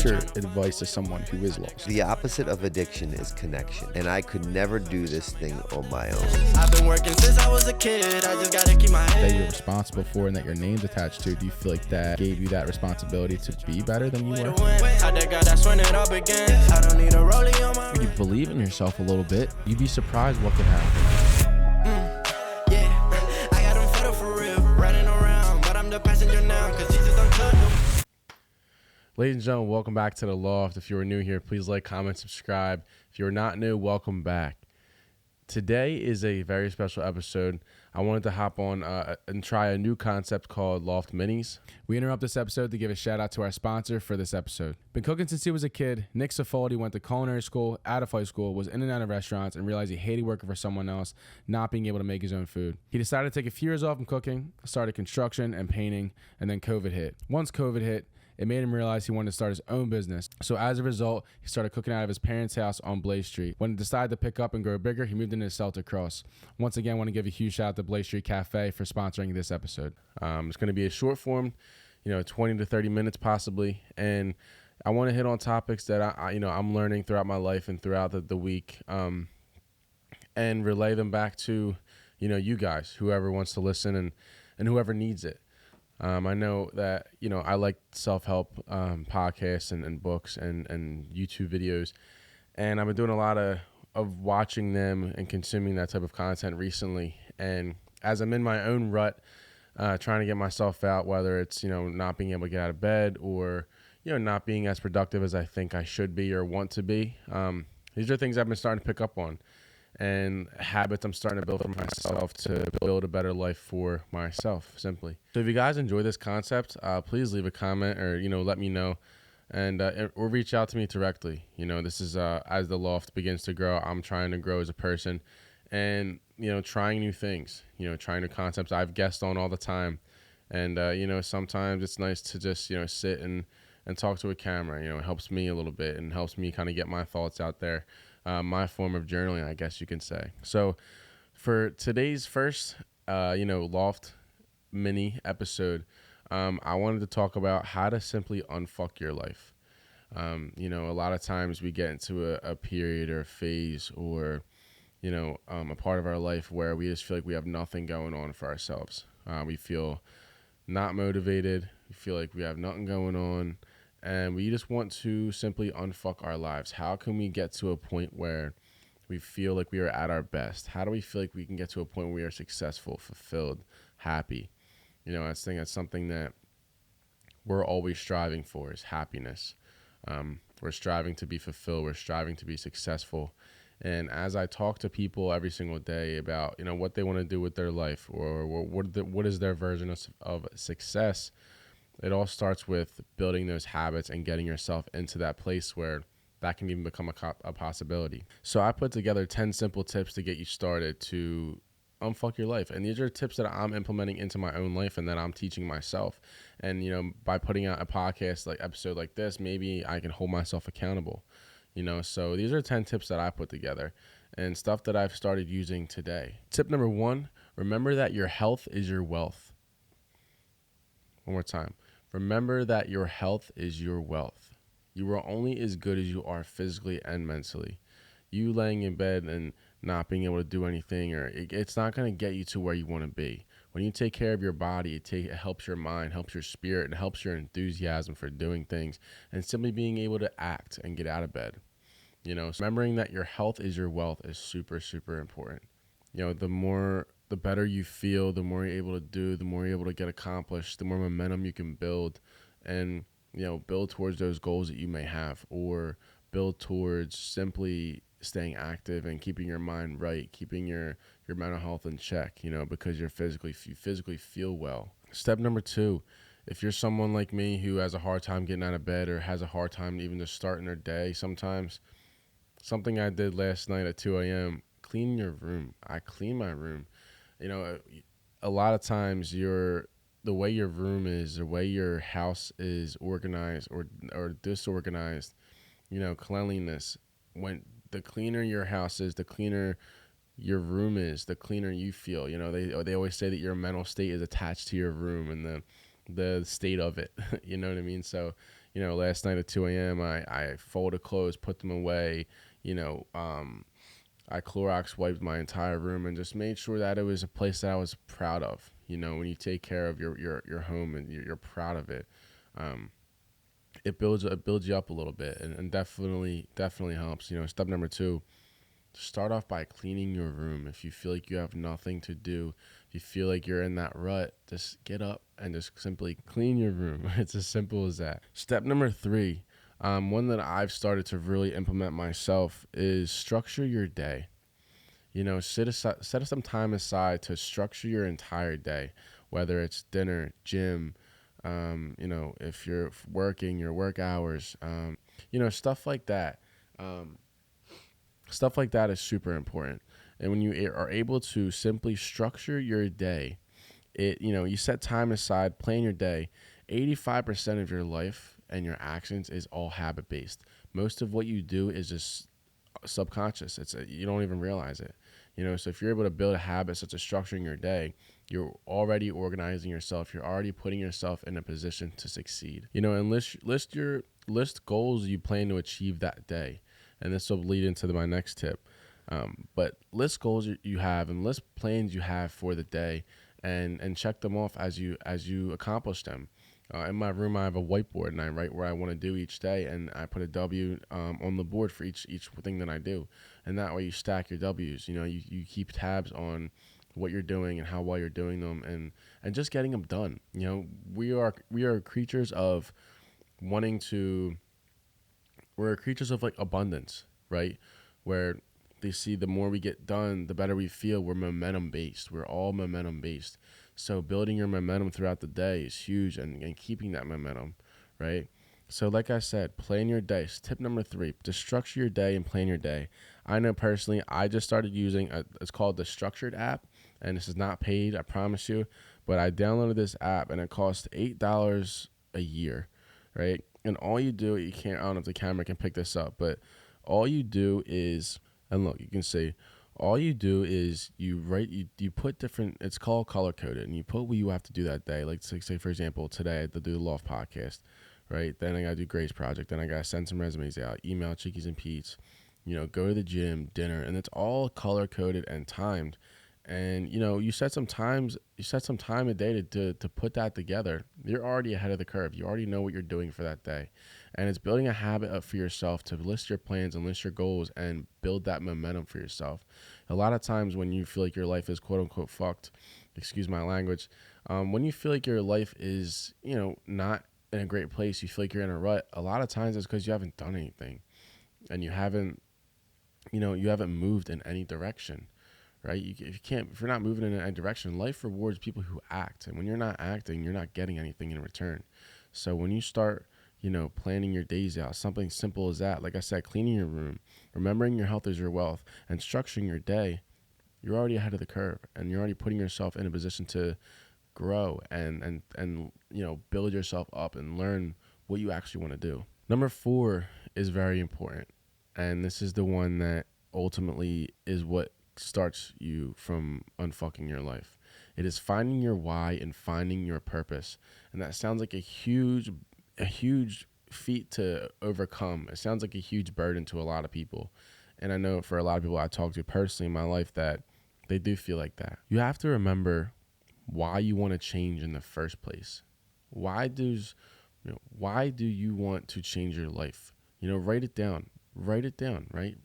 What's your advice to someone who is lost? The opposite of addiction is connection, and I could never do this thing on my own. I've been working since I was a kid, I just gotta keep my head. That you're responsible for and that your name's attached to, do you feel like that gave you that responsibility to be better than you were? That's when it all began. I don't need a rollie on my. When you believe in yourself a little bit, you'd be surprised what could happen. Yeah, I got them fed up for real, riding around, but I'm the passenger now, cause Jesus don't cut them. Ladies and gentlemen, welcome back to The Loft. If you are new here, please like, comment, subscribe. If you're not new, welcome back. Today is a very special episode. I wanted to hop on and try a new concept called Loft Minis. We interrupt this episode to give a shout out to our sponsor for this episode. Been cooking since he was a kid. Nick Saffoldi went to culinary school, out of high school, was in and out of restaurants, and realized he hated working for someone else, not being able to make his own food. He decided to take a few years off from cooking, started construction and painting, and then COVID hit. Once COVID hit, it made him realize he wanted to start his own business. So as a result, he started cooking out of his parents' house on Blaze Street. When he decided to pick up and grow bigger, he moved into Celtic Cross. Once again, I want to give a huge shout out to Blaze Street Cafe for sponsoring this episode. It's going to be a short form, 20 to 30 minutes possibly. And I want to hit on topics that I'm learning throughout my life and throughout the week, and relay them back to, you guys, whoever wants to listen and whoever needs it. I know that, I like self-help podcasts and books and YouTube videos, and I've been doing a lot of watching them and consuming that type of content recently. And as I'm in my own rut, trying to get myself out, whether it's, not being able to get out of bed or, not being as productive as I think I should be or want to be, these are things I've been starting to pick up on. And habits I'm starting to build for myself to build a better life for myself, simply. So if you guys enjoy this concept, please leave a comment or, let me know, and or reach out to me directly. This is as the Loft begins to grow, I'm trying to grow as a person and, trying new things, trying new concepts. I've guests on all the time. And, sometimes it's nice to just, sit and talk to a camera. It helps me a little bit and helps me kind of get my thoughts out there. My form of journaling, I guess you can say. So for today's first, Loft mini episode, I wanted to talk about how to simply unfuck your life. A lot of times we get into a period or a phase or, a part of our life where we just feel like we have nothing going on for ourselves. We feel not motivated. We feel like we have nothing going on. And we just want to simply unfuck our lives. How can we get to a point where we feel like we are at our best? How do we feel like we can get to a point where we are successful, fulfilled, happy? I think that's something that we're always striving for is happiness. We're striving to be fulfilled. We're striving to be successful. And as I talk to people every single day about, what they want to do with their life or what is their version of success, it all starts with building those habits and getting yourself into that place where that can even become a possibility. So I put together 10 simple tips to get you started to unfuck your life. And these are tips that I'm implementing into my own life and that I'm teaching myself. And, by putting out a podcast episode like this, maybe I can hold myself accountable. So these are 10 tips that I put together and stuff that I've started using today. Tip number 1, remember that your health is your wealth. One more time. Remember that your health is your wealth. You are only as good as you are physically and mentally. You laying in bed and not being able to do anything, it's not going to get you to where you want to be. When you take care of your body, it helps your mind, helps your spirit, and helps your enthusiasm for doing things and simply being able to act and get out of bed. So remembering that your health is your wealth is super, super important. The better you feel, the more you're able to do, the more you're able to get accomplished, the more momentum you can build and, build towards those goals that you may have or build towards simply staying active and keeping your mind right, keeping your mental health in check, because you physically feel well. Step number 2, if you're someone like me who has a hard time getting out of bed or has a hard time even just starting their day sometimes, something I did last night at 2 a.m., clean your room. I clean my room. A lot of times the way your room is, the way your house is organized or disorganized, cleanliness, when the cleaner your house is, the cleaner your room is, the cleaner you feel. They always say that your mental state is attached to your room and the state of it. You know what I mean? So, last night at 2 a.m., I folded clothes, put them away, I Clorox wiped my entire room and just made sure that it was a place that I was proud of. When you take care of your home and you're proud of it, it builds you up a little bit, and definitely helps. Step number 2, start off by cleaning your room. If you feel like you have nothing to do, if you feel like you're in that rut, just get up and just simply clean your room. It's as simple as that. Step number 3, one that I've started to really implement myself, is structure your day. Set some time aside to structure your entire day, whether it's dinner, gym, if you're working, your work hours, stuff like that. Stuff like that is super important. And when you are able to simply structure your day, you set time aside, plan your day. 85% of your life and your actions is all habit based. Most of what you do is just subconscious. You don't even realize it. So if you're able to build a habit such as structuring your day, you're already organizing yourself. You're already putting yourself in a position to succeed. And list goals you plan to achieve that day. And this will lead into my next tip. But list goals you have and list plans you have for the day, and check them off as you accomplish them. In my room, I have a whiteboard, and I write where I want to do each day, and I put a W on the board for each thing that I do. And that way you stack your W's. You keep tabs on what you're doing and how well you're doing them, and just getting them done. We are creatures of we're creatures of like abundance, right? Where they see the more we get done, the better we feel. We're momentum based. We're all momentum based. So building your momentum throughout the day is huge, and keeping that momentum, right? So like I said, plan your day. Tip number 3, to structure your day and plan your day. I know personally, I just started using, it's called the Structured app, and this is not paid, I promise you, but I downloaded this app, and it costs $8 a year, right? And all you do, I don't know if the camera can pick this up, but all you do is, and look, you can see, all you do is you put different, it's called color coded, and you put what you have to do that day. Like say for example, today I had to do the LOFT podcast, right? Then I got to do Grace Project. Then I got to send some resumes out, email Cheekies and Pete's, go to the gym, dinner, and it's all color coded and timed. And you set some time a day to put that together. You're already ahead of the curve. You already know what you're doing for that day. And it's building a habit up for yourself to list your plans and list your goals and build that momentum for yourself. A lot of times when you feel like your life is quote unquote fucked, excuse my language, when you feel like your life is, not in a great place, you feel like you're in a rut, a lot of times it's because you haven't done anything, and you haven't moved in any direction. Right? If you're not moving in any direction, life rewards people who act. And when you're not acting, you're not getting anything in return. So when you start, planning your days out, something simple as that, like I said, cleaning your room, remembering your health is your wealth, and structuring your day, you're already ahead of the curve, and you're already putting yourself in a position to grow and build yourself up and learn what you actually want to do. Number 4 is very important. And this is the one that ultimately is what starts you from unfucking your life. It is finding your why and finding your purpose. And that sounds like a huge feat to overcome. It sounds like a huge burden to a lot of people. And I know for a lot of people I talk to personally in my life that they do feel like that. You have to remember why you want to change in the first place. Why do you want to change your life? Write it down, right?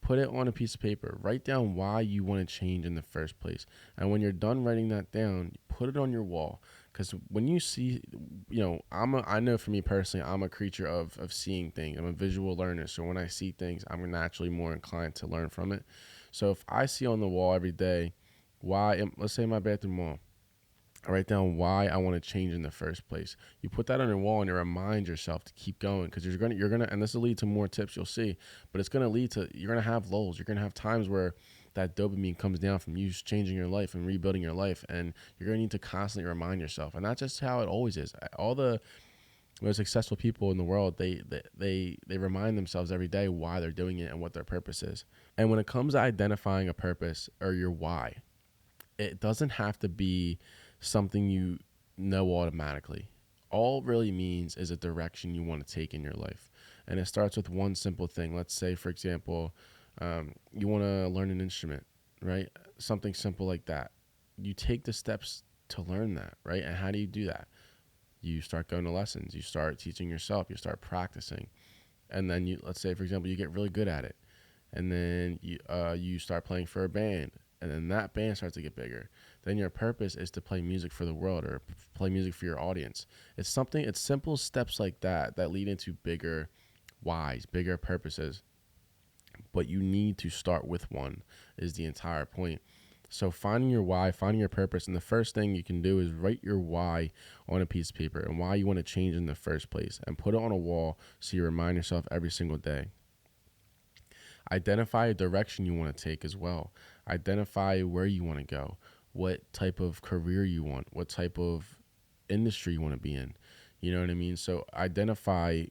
Put it on a piece of paper. Write down why you want to change in the first place. And when you're done writing that down, put it on your wall. Because when you see, I know for me personally, I'm a creature of seeing things. I'm a visual learner. So when I see things, I'm naturally more inclined to learn from it. So if I see on the wall every day, let's say my bathroom wall, I write down why I want to change in the first place. You put that on your wall and you remind yourself to keep going, because you're gonna, and this will lead to more tips you'll see, but it's gonna lead to, you're gonna have lulls. You're gonna have times where that dopamine comes down from you changing your life and rebuilding your life, and you're gonna need to constantly remind yourself. And that's just how it always is. All the most successful people in the world, they remind themselves every day why they're doing it and what their purpose is. And when it comes to identifying a purpose or your why, it doesn't have to be something you know automatically. all it really means is a direction you want to take in your life. And it starts with one simple thing. Let's say, for example, you want to learn an instrument, right? Something simple like that. You take the steps to learn that, right? And how do you do that? You start going to lessons. You start teaching yourself. You start practicing. And then let's say, for example, you get really good at it. And then you start playing for a band. And then that band starts to get bigger. Then your purpose is to play music for the world or play music for your audience. It's simple steps like that lead into bigger whys, bigger purposes. But you need to start with one is the entire point. So finding your why, finding your purpose, and the first thing you can do is write your why on a piece of paper and why you want to change in the first place and put it on a wall so you remind yourself every single day. Identify a direction you want to take as well. Identify where you want to go, what type of career you want, what type of industry you want to be in. You know what I mean? So identify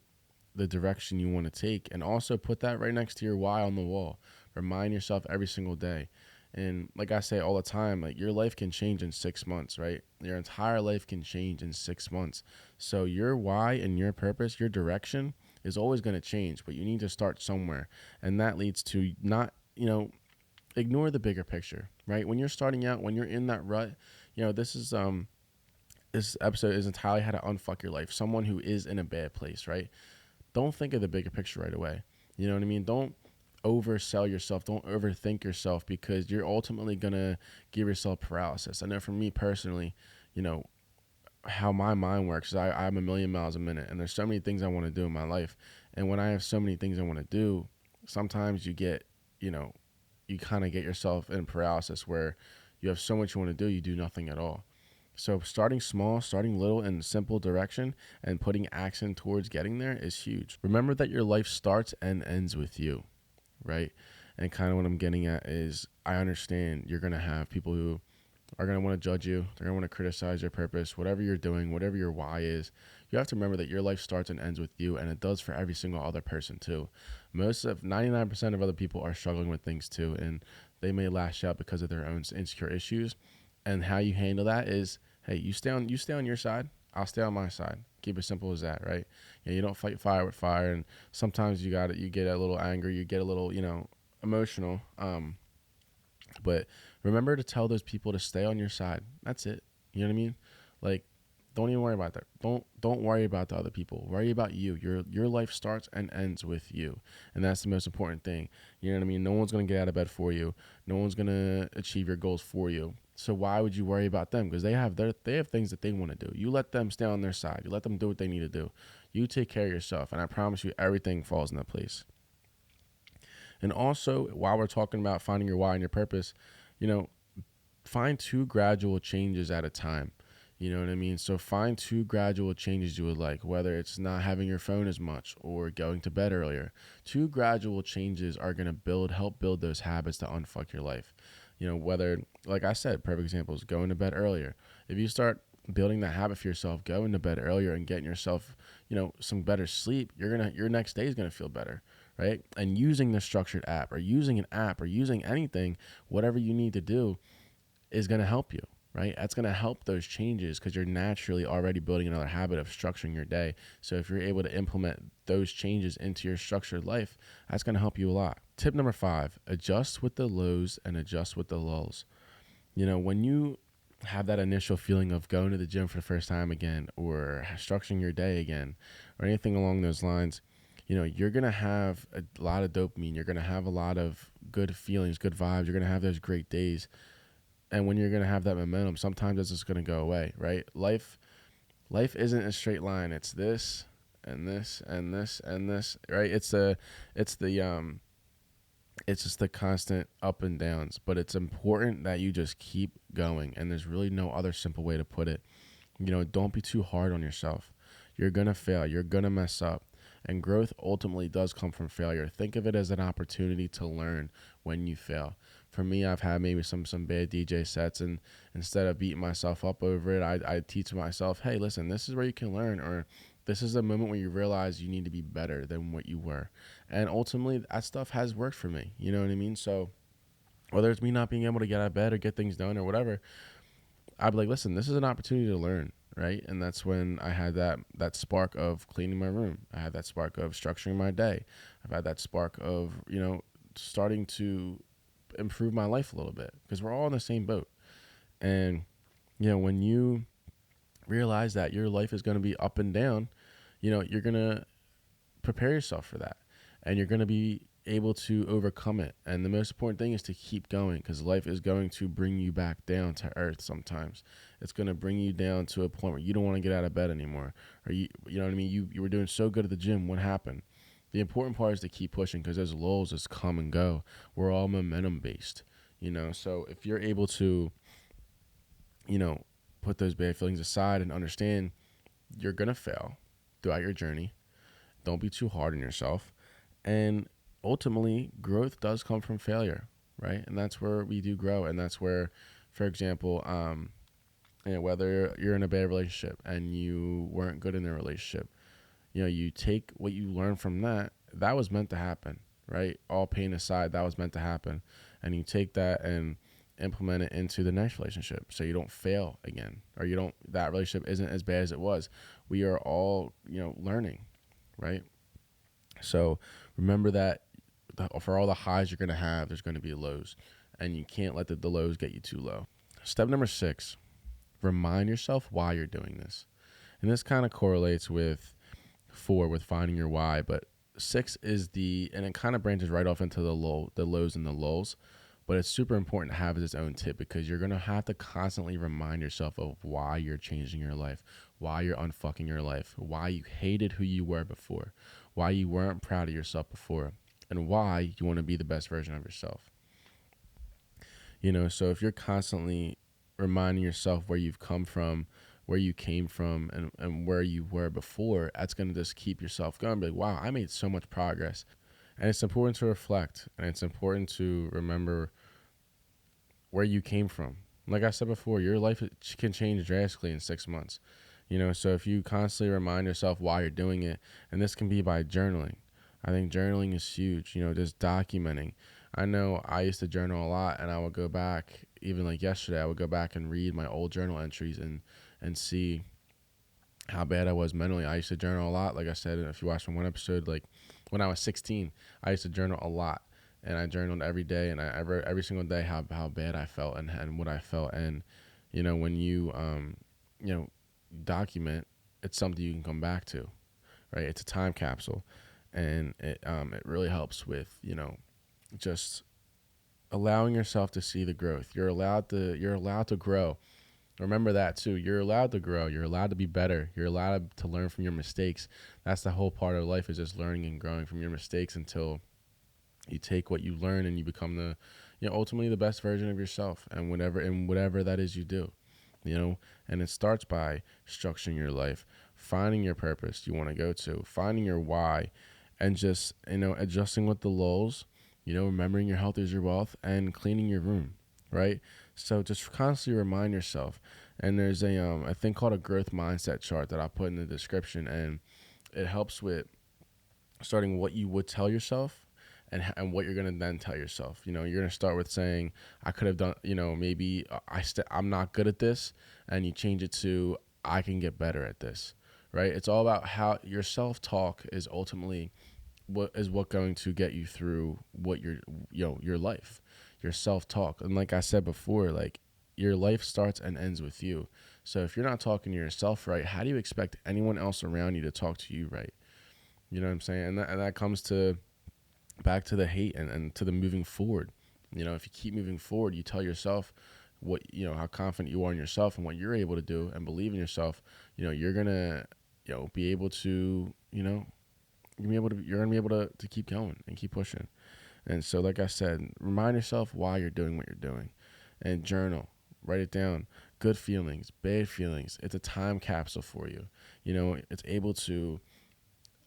the direction you want to take and also put that right next to your why on the wall. Remind yourself every single day. And like I say all the time, like your life can change in 6 months, right? Your entire life can change in 6 months. So your why and your purpose, your direction is always going to change, but you need to start somewhere. And that leads to not, ignore the bigger picture, right? When you're starting out, when you're in that rut, this episode is entirely how to unfuck your life. Someone who is in a bad place, right? Don't think of the bigger picture right away. You know what I mean? Don't oversell yourself. Don't overthink yourself because you're ultimately going to give yourself paralysis. I know for me personally, how my mind works is I'm a million miles a minute and there's so many things I want to do in my life. And when I have so many things I want to do, sometimes you get, you kind of get yourself in paralysis where you have so much you want to do, you do nothing at all. So starting small, starting little in simple direction and putting action towards getting there is huge. Remember that your life starts and ends with you, right? And kind of what I'm getting at is I understand you're going to have people who are going to want to judge you. They're going to want to criticize your purpose, whatever you're doing, whatever your why is. You have to remember that your life starts and ends with you, and it does for every single other person too. 99% of other people are struggling with things too, and they may lash out because of their own insecure issues. And how you handle that is, hey, you stay on your side. I'll stay on my side. Keep it simple as that, right? You don't fight fire with fire, and sometimes you get a little angry, you get a little, emotional. But remember to tell those people to stay on your side. That's it. You know what I mean? Like, don't even worry about that. Don't worry about the other people. Worry about you. Your life starts and ends with you, and that's the most important thing. You know what I mean? No one's gonna get out of bed for you. No one's gonna achieve your goals for you. So why would you worry about them? Because they have things that they want to do. You let them stay on their side. You let them do what they need to do. You take care of yourself, and I promise you, everything falls into place. And also, while we're talking about finding your why and your purpose, find 2 gradual changes at a time. You know what I mean? So find 2 gradual changes you would like, whether it's not having your phone as much or going to bed earlier. 2 gradual changes are going to help build those habits to unfuck your life. Whether, like I said, perfect example is going to bed earlier. If you start building that habit for yourself, going to bed earlier and getting yourself, some better sleep, your next day is going to feel better, right? And using the structured app or using an app or using anything, whatever you need to do is going to help you, right? That's going to help those changes because you're naturally already building another habit of structuring your day. So if you're able to implement those changes into your structured life, that's going to help you a lot. Tip number 5, adjust with the lows and adjust with the lulls. When you have that initial feeling of going to the gym for the first time again or structuring your day again or anything along those lines, you're going to have a lot of dopamine. You're going to have a lot of good feelings, good vibes. You're going to have those great days. And when you're going to have that momentum, sometimes it's just going to go away, right? Life isn't a straight line. It's this and this and this and this, right? It's just the constant up and downs, but it's important that you just keep going. And there's really no other simple way to put it. Don't be too hard on yourself. You're going to fail. You're going to mess up. And growth ultimately does come from failure. Think of it as an opportunity to learn when you fail. For me, I've had maybe some bad DJ sets, and instead of beating myself up over it, I teach myself, hey, listen, this is where you can learn, or this is a moment where you realize you need to be better than what you were. And ultimately, that stuff has worked for me. You know what I mean? So whether it's me not being able to get out of bed or get things done or whatever, I'd be like, listen, this is an opportunity to learn, right? And that's when I had that spark of cleaning my room. I had that spark of structuring my day. I've had that spark of, starting to improve my life a little bit, because we're all in the same boat. And, when you realize that your life is going to be up and down, you're going to prepare yourself for that, and you're going to be able to overcome it. And the most important thing is to keep going, because life is going to bring you back down to earth. Sometimes it's going to bring you down to a point where you don't want to get out of bed anymore, or you know what I mean? You were doing so good at the gym. What happened? The important part is to keep pushing, because those lulls just come and go. We're all momentum based, so if you're able to, put those bad feelings aside and understand you're going to fail throughout your journey. Don't be too hard on yourself. And ultimately, growth does come from failure, right? And that's where we do grow. And that's where, for example, whether you're in a bad relationship and you weren't good in the relationship, you take what you learn from that was meant to happen, right? All pain aside, that was meant to happen. And you take that and implement it into the next relationship, so you don't fail again, or that relationship isn't as bad as it was. We are all, learning, right? So remember that for all the highs you're going to have, there's going to be lows, and you can't let the lows get you too low. Step number 6, remind yourself why you're doing this. And this kind of correlates with 4, with finding your why, but 6 is and it kind of branches right off into the lows and the lulls. But it's super important to have as its own tip, because you're going to have to constantly remind yourself of why you're changing your life, why you're unfucking your life, why you hated who you were before, why you weren't proud of yourself before, and why you want to be the best version of yourself. So if you're constantly reminding yourself where you've come from, where you came from, and where you were before, that's going to just keep yourself going. Be like, wow, I made so much progress. And it's important to reflect, and it's important to remember where you came from. Like I said before, your life can change drastically in 6 months. So if you constantly remind yourself why you're doing it, and this can be by journaling. I think journaling is huge, just documenting. I know I used to journal a lot, and I would go back, even like yesterday, I would go back and read my old journal entries and see how bad I was mentally. I used to journal a lot. Like I said, if you watched my one episode, like when I was 16, I used to journal a lot. And I journaled every day, and I wrote every single day how bad I felt and what I felt. And, when you, document, it's something you can come back to, right? It's a time capsule, and it really helps with, just allowing yourself to see the growth. You're allowed to grow. Remember that too. You're allowed to grow. You're allowed to be better. You're allowed to learn from your mistakes. That's the whole part of life, is just learning and growing from your mistakes until you take what you learn and you become ultimately the best version of yourself, and whatever that is you do, and it starts by structuring your life, finding your purpose you want to go to, finding your why, and just, adjusting with the lulls, remembering your health is your wealth, and cleaning your room, right? So just constantly remind yourself. And there's a thing called a growth mindset chart that I'll put in the description, and it helps with starting what you would tell yourself and what you're going to then tell yourself. You're going to start with saying, I could have done, maybe I'm not good at this, and you change it to, I can get better at this, right? It's all about how your self-talk is ultimately what going to get you through what your life, your self-talk. And like I said before, like, your life starts and ends with you. So if you're not talking to yourself right, how do you expect anyone else around you to talk to you right? You know what I'm saying? And that comes back to the hate and to the moving forward. If you keep moving forward, you tell yourself what, how confident you are in yourself and what you're able to do, and believe in yourself, you're going to, be able to, you're going to be able to keep going and keep pushing. And so, like I said, remind yourself why you're doing what you're doing, and journal, write it down. Good feelings, bad feelings. It's a time capsule for you. It's able to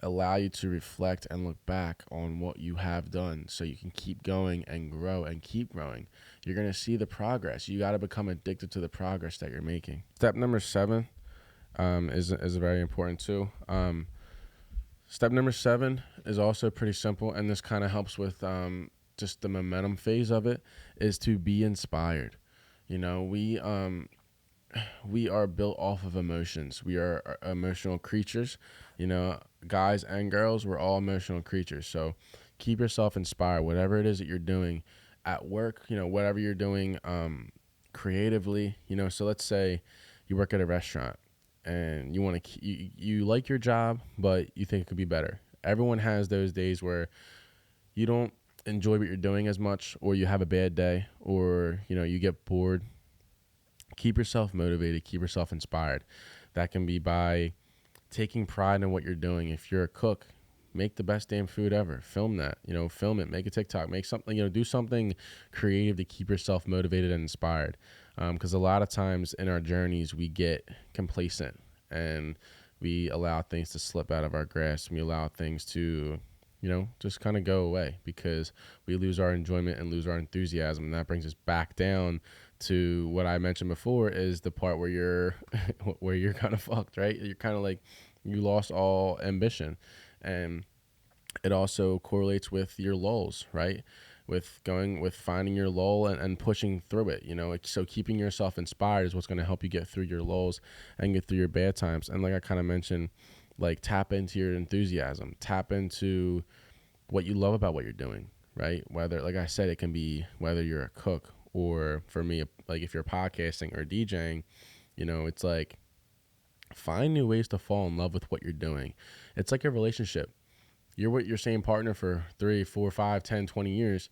allow you to reflect and look back on what you have done, so you can keep going and grow and keep growing. You're going to see the progress. You got to become addicted to the progress that you're making. Step number 7 is very important too. Step number 7 is also pretty simple, and this kind of helps with just the momentum phase of it, is to be inspired. We we are built off of emotions. We are emotional creatures, you know, guys and girls, we're all emotional creatures. So keep yourself inspired, whatever it is that you're doing at work, you know, whatever you're doing creatively, you know. So let's say you work at a restaurant and you want to, you like your job, but you think it could be better. Everyone has those days where you don't enjoy what you're doing as much, or you have a bad day, or, you know, you get bored. Keep yourself motivated, keep yourself inspired. That can be by taking pride in what you're doing. If you're a cook, make the best damn food ever. Film that, you know, film it, make a TikTok, make something, you know, do something creative to keep yourself motivated and inspired. Because a lot of times in our journeys, we get complacent and we allow things to slip out of our grasp. We allow things to, you know, just kind of go away because we lose our enjoyment and lose our enthusiasm. And that brings us back down to what I mentioned before, is the part where you're where you're kind of fucked, right? You're kind of like, you lost all ambition. And it also correlates with your lulls, right? With finding your lull and pushing through it, you know. So keeping yourself inspired is what's going to help you get through your lulls and get through your bad times. And like I kind of mentioned, like, tap into your enthusiasm, tap into what you love about what you're doing, right? Whether, like I said, it can be whether you're a cook, or for me, like if you're podcasting or DJing, you know, it's like, find new ways to fall in love with what you're doing. It's like a relationship. You're with your same partner for 3, 4, 5, 10, 20 years.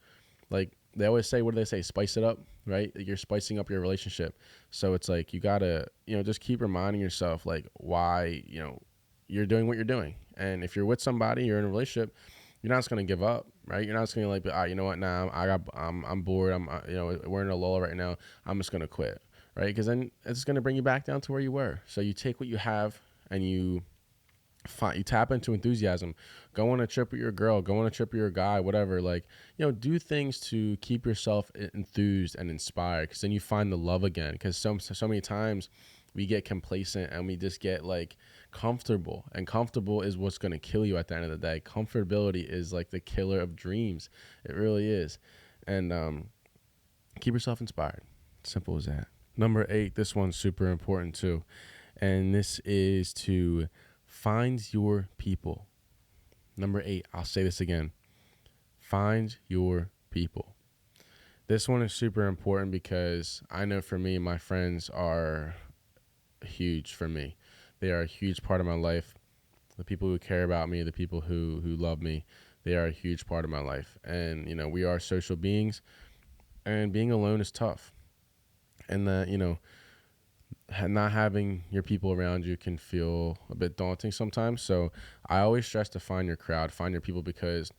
Like they always say, what do they say? Spice it up, right? You're spicing up your relationship. So it's like, you gotta, you know, just keep reminding yourself like why, you know, you're doing what you're doing. And if you're with somebody, you're in a relationship, you're not just gonna give up, right? You're not just gonna like, you know what? Nah, I'm bored. You know, we're in a lull right now. I'm just gonna quit, right? Because then it's gonna bring you back down to where you were. So you take what you have and you tap into enthusiasm. Go on a trip with your girl, go on a trip with your guy, whatever. Like, you know, do things to keep yourself enthused and inspired, because then you find the love again. Because so many times we get complacent and we just get like comfortable, and comfortable is what's going to kill you at the end of the day. Comfortability is like the killer of dreams. It really is. And keep yourself inspired. Simple as that. Number 8, this one's super important too, and this is to find your people. Number 8, I'll say this again. Find your people. This one is super important because I know for me, my friends are huge for me. They are a huge part of my life. The people who care about me, the people who love me, they are a huge part of my life. And, you know, we are social beings, and being alone is tough. And that, you know, not having your people around you can feel a bit daunting sometimes. So I always stress to find your crowd, find your people, because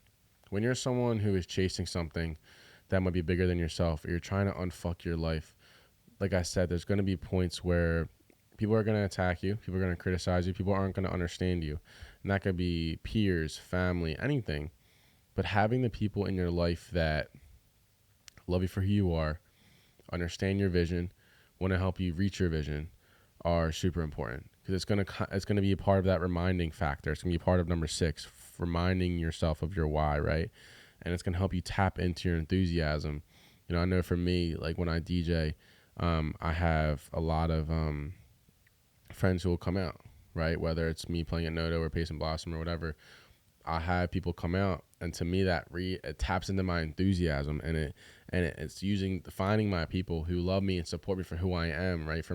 when you're someone who is chasing something that might be bigger than yourself, or you're trying to unfuck your life, like I said, there's going to be points where people are going to attack you, people are going to criticize you, people aren't going to understand you. And that could be peers, family, anything. But having the people in your life that love you for who you are, understand your vision, want to help you reach your vision, are super important, because it's gonna be a part of that reminding factor. It's gonna be part of number 6, reminding yourself of your why, right? And it's gonna help you tap into your enthusiasm. You know, I know for me, like when I DJ, I have a lot of friends who will come out, right? Whether it's me playing at Noto or Pace and Blossom or whatever, I have people come out, and to me that it taps into my enthusiasm, and it's finding my people who love me and support me for who I am, right? For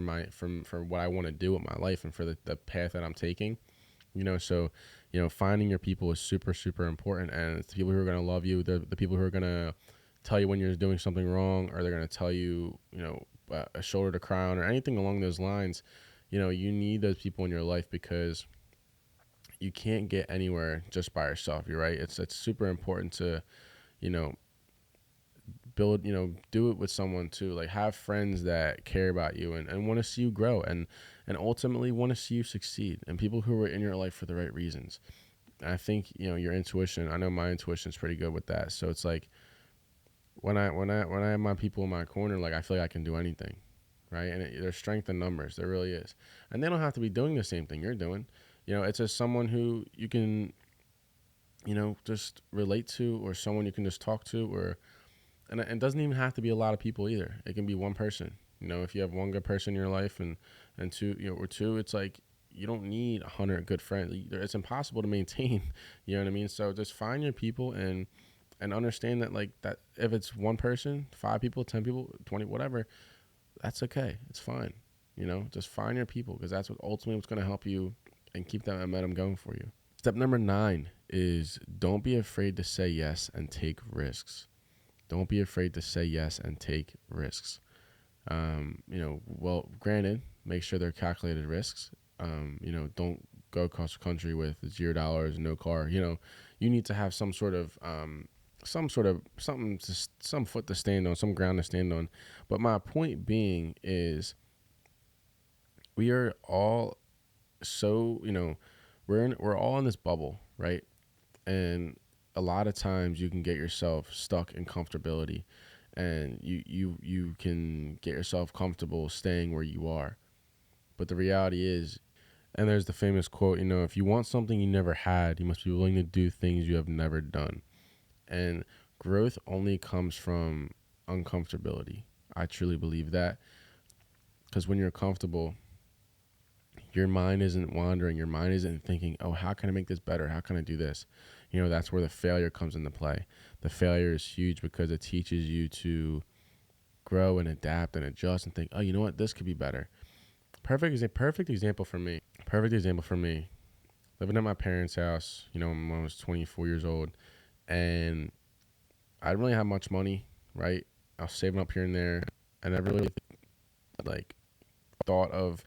what I want to do with my life and for the path that I'm taking, you know. So, you know, finding your people is super, super important, and it's the people who are going to love you, the people who are going to tell you when you're doing something wrong, or they're going to tell you, you know, a shoulder to cry on or anything along those lines. You know, you need those people in your life, because you can't get anywhere just by yourself. You're right. It's super important to, you know, build, you know, do it with someone too. Like, have friends that care about you and want to see you grow and ultimately want to see you succeed, and people who are in your life for the right reasons. And I think, you know, your intuition, I know my intuition is pretty good with that. So it's like, when I have my people in my corner, like, I feel like I can do anything, right? And there's strength in numbers. There really is. And they don't have to be doing the same thing you're doing. You know, it's just someone who you can, you know, just relate to, or someone you can just talk to, and it doesn't even have to be a lot of people either. It can be one person, You know, if you have one good person in your life and two, or two, it's like you don't need 100 good friends. It's impossible to maintain. You know what I mean? So just find your people and understand that, like, that if it's one person, 5 people, 10 people, 20, whatever, that's okay. It's fine. You know, just find your people, because that's what ultimately what's going to help you and keep that momentum going for you. Step number 9 is don't be afraid to say yes and take risks. Don't be afraid to say yes and take risks. Well, granted, make sure they're calculated risks. Don't go across the country with $0, no car. You need to have some foot to stand on, some ground to stand on. But my point being is, we are all so, we're all in this bubble, right? And a lot of times you can get yourself stuck in comfortability, and you can get yourself comfortable staying where you are. But the reality is, and there's the famous quote, if you want something you never had, you must be willing to do things you have never done. And growth only comes from uncomfortability. I truly believe that, because when you're comfortable, your mind isn't wandering. Your mind isn't thinking, oh, how can I make this better? How can I do this? That's where the failure comes into play. The failure is huge because it teaches you to grow and adapt and adjust and think, oh, you know what? This could be better. Perfect example for me. Living at my parents' house, when I was 24 years old, and I didn't really have much money, right? I was saving up here and there. I never really thought of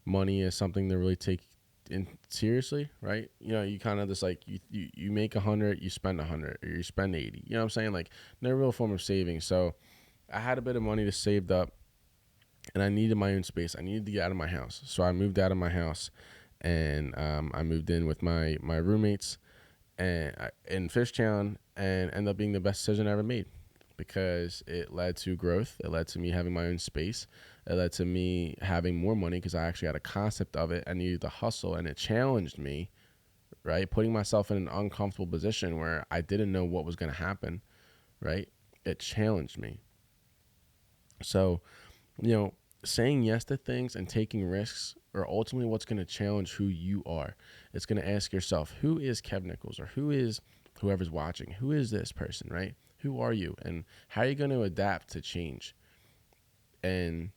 money as something to really take in seriously, right? You kind of just you make 100, you spend 100, or you spend 80. You know what I'm saying? Like, no real form of saving. So I had a bit of money to saved up, and I needed my own space. I needed to get out of my house. So I moved out of my house, and I moved in with my roommates in Fishtown, and ended up being the best decision I ever made, because it led to growth. It led to me having my own space. It led to me having more money, because I actually had a concept of it. I needed to hustle, and it challenged me, right? Putting myself in an uncomfortable position where I didn't know what was going to happen, right? It challenged me. So, saying yes to things and taking risks are ultimately what's going to challenge who you are. It's going to ask yourself, who is Kev Nichols, or who is whoever's watching? Who is this person, right? Who are you, and how are you going to adapt to change? And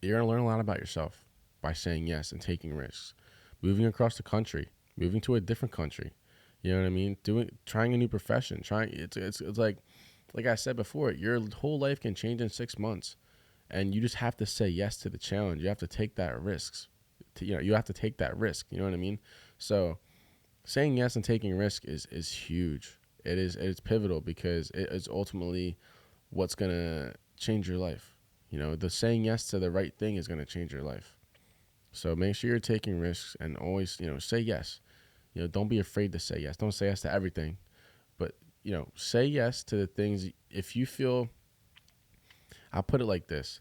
you're going to learn a lot about yourself by saying yes and taking risks. Moving across the country, moving to a different country, you know what I mean? Trying a new profession, it's like I said before, your whole life can change in 6 months, and you just have to say yes to the challenge. You have to take that risks. You have to take that risk. You know what I mean? So saying yes and taking risk is huge. It's pivotal, because it is ultimately what's gonna change your life. The saying yes to the right thing is gonna change your life. So make sure you're taking risks, and always, say yes. Don't be afraid to say yes. Don't say yes to everything, but say yes to the things. If you feel, I'll put it like this: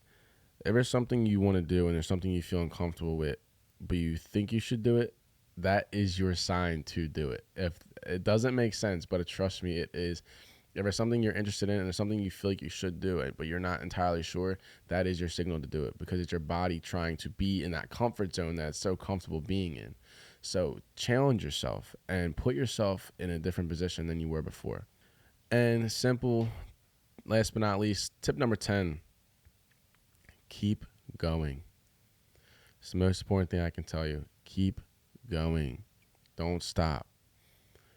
if there's something you want to do and there's something you feel uncomfortable with, but you think you should do it, that is your sign to do it. If it doesn't make sense, but trust me, it is. If there's something you're interested in and there's something you feel like you should do it, but you're not entirely sure, that is your signal to do it, because it's your body trying to be in that comfort zone that it's so comfortable being in. So challenge yourself and put yourself in a different position than you were before. And simple, last but not least, tip number 10, keep going. It's the most important thing I can tell you. Keep going. Don't stop.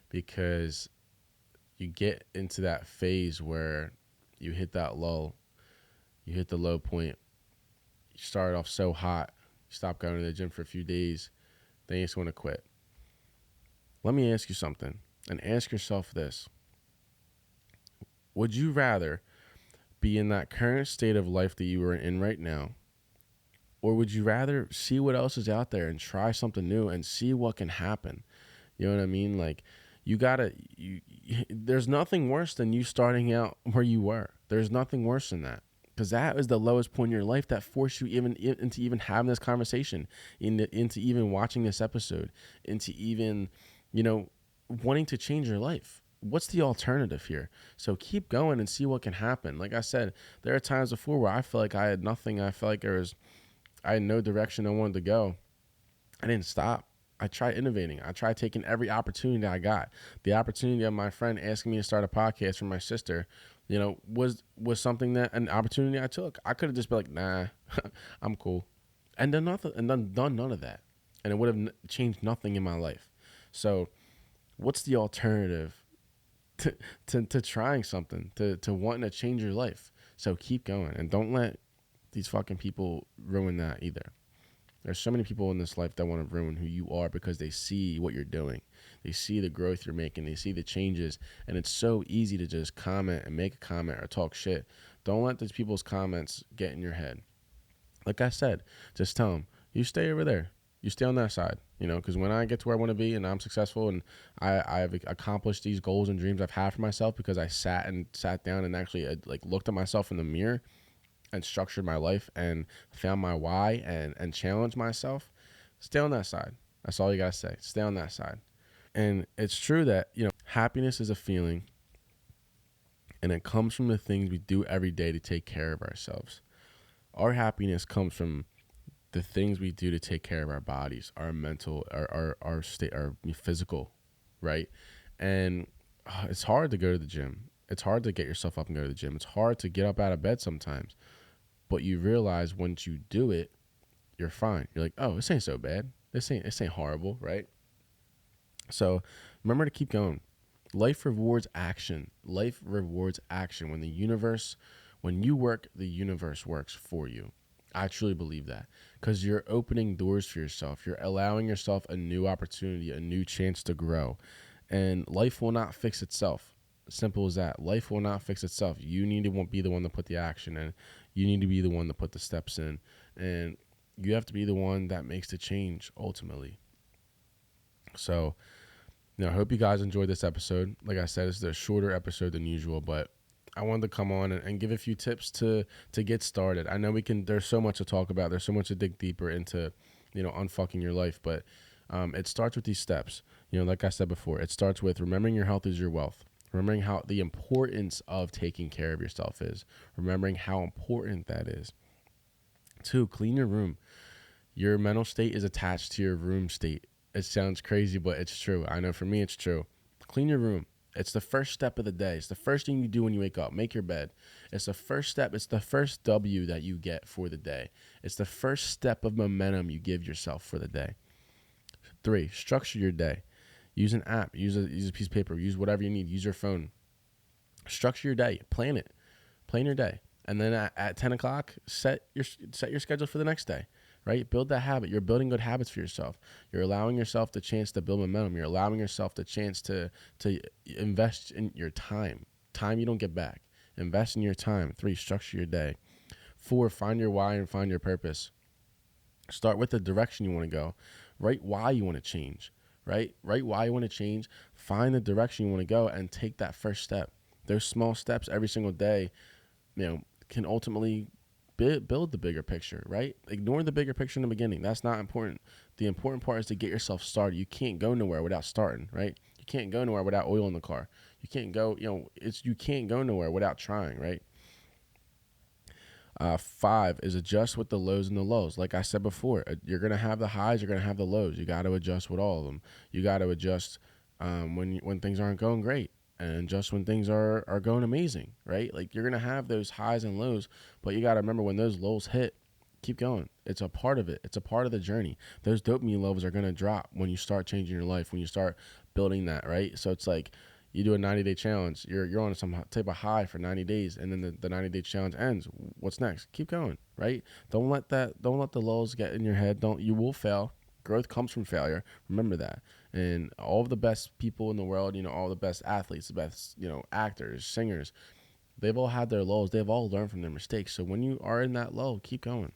Because you get into that phase where you hit that lull. You hit the low point. You start off so hot. You stop going to the gym for a few days. Then you just want to quit. Let me ask you something, and ask yourself this. Would you rather be in that current state of life that you are in right now, or would you rather see what else is out there and try something new and see what can happen? You know what I mean? Like, there's nothing worse than you starting out where you were. There's nothing worse than that, because that was the lowest point in your life that forced you into even having this conversation, into even watching this episode, into even, wanting to change your life. what's the alternative here? So keep going and see what can happen. Like I said, there are times before where I feel like I had nothing. I felt like I had no direction I wanted to go. I didn't stop. I tried innovating. I tried taking every opportunity I got. The opportunity of my friend asking me to start a podcast for my sister, was something that an opportunity I took. I could have just been like, nah, I'm cool, and done nothing, and done none of that, and it would have changed nothing in my life. So, what's the alternative to trying something, to wanting to change your life? So keep going, and don't let these fucking people ruin that either. There's so many people in this life that want to ruin who you are because they see what you're doing. They see the growth you're making. They see the changes. And it's so easy to just comment and make a comment or talk shit. Don't let these people's comments get in your head. Like I said, just tell them, you stay over there. You stay on that side, because when I get to where I want to be and I'm successful and I've accomplished these goals and dreams I've had for myself because I sat down and actually looked at myself in the mirror and structured my life and found my why and challenged myself, stay on that side. That's all you gotta say. Stay on that side. And it's true that, happiness is a feeling, and it comes from the things we do every day to take care of ourselves. Our happiness comes from the things we do to take care of our bodies, our mental, our state, our physical, right? And it's hard to go to the gym. It's hard to get yourself up and go to the gym. It's hard to get up out of bed sometimes. But you realize once you do it, you're fine. You're like, oh, this ain't so bad. This ain't horrible, right? So remember to keep going. Life rewards action. Life rewards action. When you work, the universe works for you. I truly believe that, because you're opening doors for yourself. You're allowing yourself a new opportunity, a new chance to grow. And life will not fix itself. Simple as that. Life will not fix itself. You need to be the one to put the action in. You need to be the one to put the steps in. And you have to be the one that makes the change ultimately. So, I hope you guys enjoyed this episode. Like I said, it's a shorter episode than usual, but I wanted to come on and give a few tips to get started. I know there's so much to talk about. There's so much to dig deeper into, unfucking your life. But it starts with these steps. Like I said before, it starts with remembering your health is your wealth. Remembering how the importance of taking care of yourself is. Remembering how important that is. 2, clean your room. Your mental state is attached to your room state. It sounds crazy, but it's true. I know for me it's true. Clean your room. It's the first step of the day. It's the first thing you do when you wake up. Make your bed. It's the first step. It's the first W that you get for the day. It's the first step of momentum you give yourself for the day. 3, structure your day. Use an app. Use a piece of paper. Use whatever you need. Use your phone. Structure your day. Plan it. Plan your day. And then at 10 o'clock, set your schedule for the next day. Right? Build that habit. You're building good habits for yourself. You're allowing yourself the chance to build momentum. You're allowing yourself the chance to invest in your time. Time you don't get back. Invest in your time. 3, structure your day. 4, find your why and find your purpose. Start with the direction you want to go. Write why you want to change. Right? Write why you want to change. Find the direction you want to go and take that first step. Those small steps every single day, can ultimately build the bigger picture, right? Ignore the bigger picture in the beginning. That's not important. The important part is to get yourself started. You can't go nowhere without starting, right? You can't go nowhere without oil in the car. You can't go, you can't go nowhere without trying, right? 5 is adjust with the lows and the lows. Like I said before, you're going to have the highs, you're going to have the lows. You got to adjust with all of them. You got to adjust when things aren't going great, and just when things are going amazing, right? Like you're going to have those highs and lows, but you got to remember when those lows hit, keep going. It's a part of it. It's a part of the journey. Those dopamine levels are going to drop when you start changing your life, when you start building that, right? So it's like you do a 90-day challenge. You're on some type of high for 90 days, and then the 90-day challenge ends. What's next? Keep going, right? Don't let the lows get in your head. You will fail. Growth comes from failure. Remember that. And all of the best people in the world, all the best athletes, the best, actors, singers, they've all had their lows. They've all learned from their mistakes. So when you are in that low, keep going.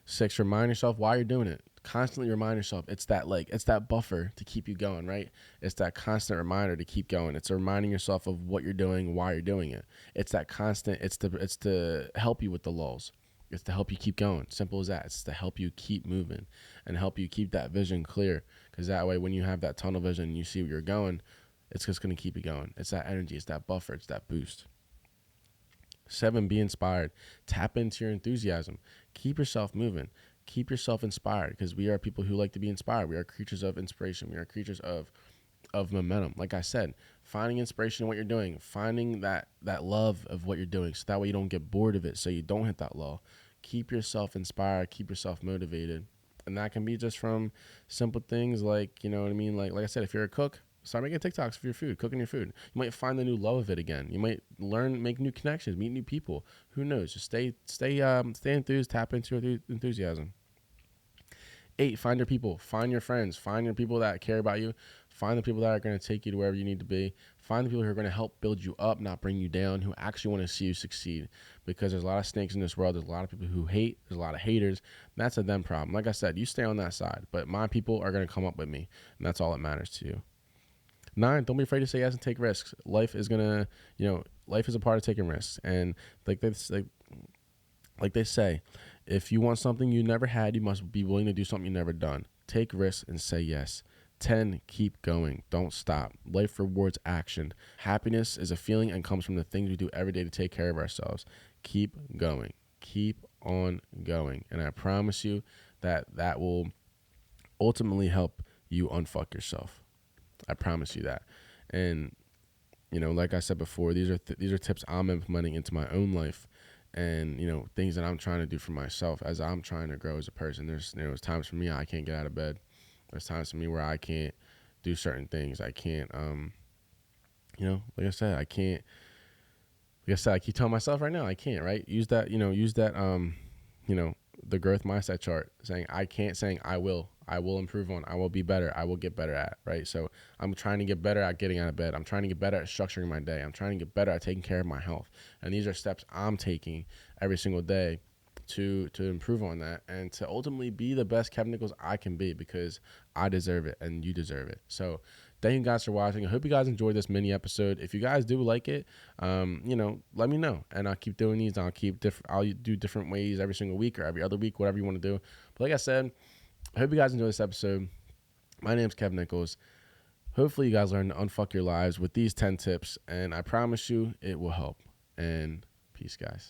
6, remind yourself why you're doing it. Constantly remind yourself. It's that buffer to keep you going, right? It's that constant reminder to keep going. It's reminding yourself of what you're doing, why you're doing it. It's that constant. It's to help you with the lulls. It's to help you keep going. Simple as that. It's to help you keep moving and help you keep that vision clear. Because that way, when you have that tunnel vision and you see where you're going, it's just going to keep you going. It's that energy. It's that buffer. It's that boost. 7, be inspired. Tap into your enthusiasm. Keep yourself moving. Keep yourself inspired, because we are people who like to be inspired. We are creatures of inspiration. We are creatures of momentum. Like I said, finding inspiration in what you're doing, finding that love of what you're doing, so that way you don't get bored of it, so you don't hit that lull. Keep yourself inspired. Keep yourself motivated. And that can be just from simple things like, you know what I mean? Like I said, if you're a cook, start making TikToks for your food, cooking your food. You might find the new love of it again. You might learn, make new connections, meet new people. Who knows? Just stay enthused, tap into your enthusiasm. 8, find your people, find your friends, find your people that care about you, find the people that are going to take you to wherever you need to be, find the people who are going to help build you up, not bring you down, who actually want to see you succeed, because there's a lot of snakes in this world. There's a lot of people who hate. There's a lot of haters. That's a them problem. Like I said, you stay on that side, but my people are going to come up with me, and that's all that matters to you. 9, don't be afraid to say yes and take risks. Life is going to, life is a part of taking risks, and like they say, if you want something you never had, you must be willing to do something you never done. Take risks and say yes. 10, keep going. Don't stop. Life rewards action. Happiness is a feeling and comes from the things we do every day to take care of ourselves. Keep going. Keep on going. And I promise you that will ultimately help you unfuck yourself. I promise you that. And, like I said before, these are tips I'm implementing into my own life. And, things that I'm trying to do for myself as I'm trying to grow as a person. There's times for me I can't get out of bed. There's times for me where I can't do certain things. I can't, like I said, I can't, I keep telling myself right now, I can't, right? Use that, the growth mindset chart, saying I can't, saying I will improve on, I will be better, I will get better at, right? So I'm trying to get better at getting out of bed. I'm trying to get better at structuring my day. I'm trying to get better at taking care of my health. And these are steps I'm taking every single day to improve on that and to ultimately be the best Kev Nichols I can be, because I deserve it and you deserve it. So thank you guys for watching. I hope you guys enjoyed this mini episode. If you guys do like it, let me know, and I'll keep doing these. I'll do different ways every single week or every other week, whatever you want to do. But like I said, I hope you guys enjoy this episode. My name's Kev Nichols. Hopefully you guys learn to unfuck your lives with these 10 tips, and I promise you it will help. And peace, guys.